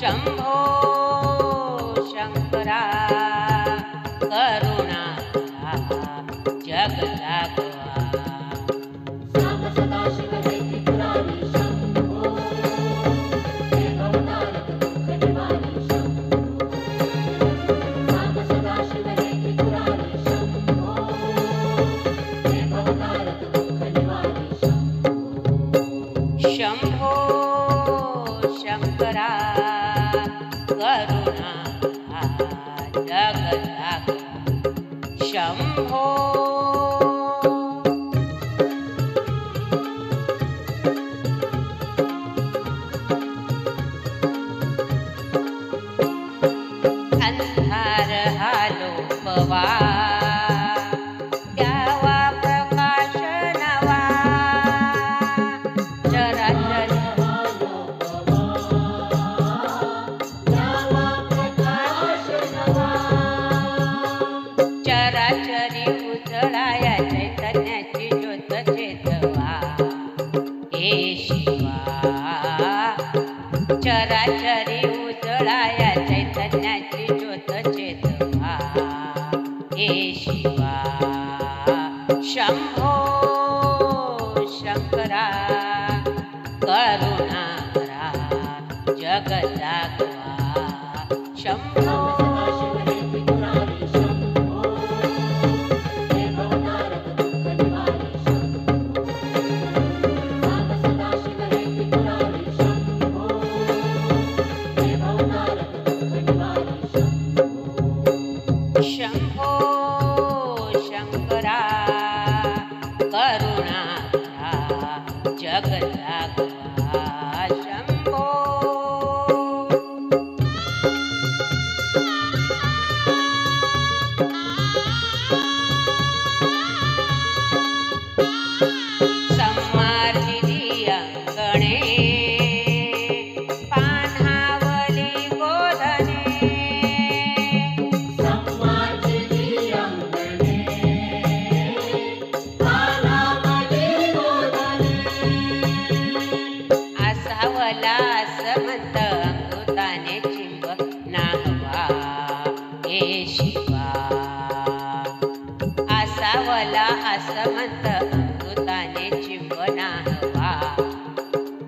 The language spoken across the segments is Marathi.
शंभो शंकरा करुणा जग जागवा। साम सदाशिव हे त्रिपुरारी शंभो, हे भवतारक दुःख निवारी शंभो। साम सदाशिव हे त्रिपुरारी शंभो, हे भवतारक दुःख निवारी शंभो। शंभो शंकरा करुणा जग जागवा। शंभो अंधार हालोपवा, द्यावा प्रकाश नवा। चराचरी चराचरी उजळाया चैतन्याची ज्योत चेतवा। हे शिवा चराचरी उजळाया चैतन्याची ज्योत चेतवा। हे शिवा शंभो शंकरा करुणा करा जग जागवा। शंभो सदाशिव हे त्रिपुरारी शंभो, हे भवतारक दुःख निवारी शंभो। साम सदाशिव हे त्रिपुरारी शंभो, हे भवतारक दुःख निवारी शंभो। शंभो शंकरा करुणा करा जग जागवा। शंभो सम्मार्जिती अंगणे पान्हावली गोधने। सम्मार्जिती अंगणे पान्हावली गोधने। असावला असमंत अमृताने चिंब नाहवा। हे शिवा असावला असमंत अमृताने चिंब नाहवा।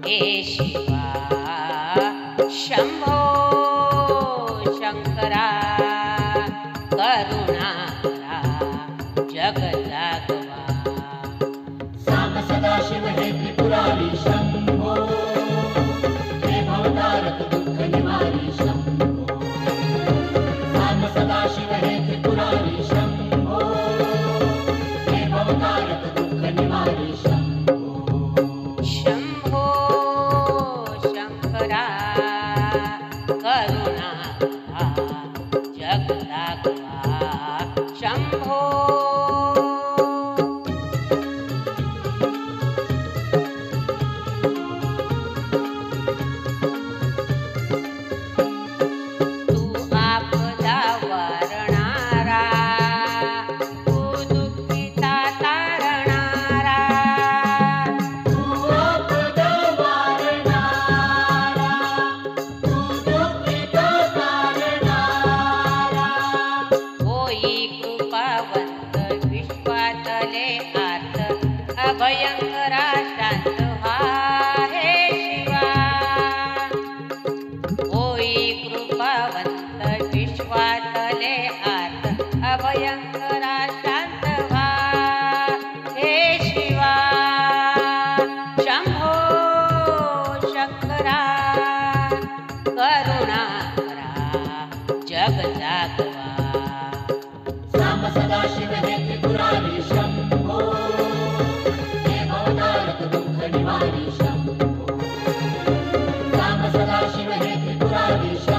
हे शिवा शंभो शंकरा करुणा करा जग जागवा। साम सदाशिव हे त्रिपुरारी शंभो, हे भवतारक दुःख निवारी शंभो। साम सदाशिव हे त्रिपुरारी शंभो, हे भवतारक दुःख निवारी शंभो। शंभो शंकरा करुणा करा जग जागवा। शंभो तू आपदा वारणारा, तू दुःखिता तारणारा। तू आपदा वारणारा, तू दुःखिता तारणारा। होई कृपावंत विश्वातले आर्त अभयंकरा शांत व्हा। हे शिवा होई कृपावंत विश्वातले आर्त अभयंकरा शांत व्हा। हे शिवा शंभो शंकरा करुणा करा जग जागवा। साम सदाशिव त्रिपुरारी शंभो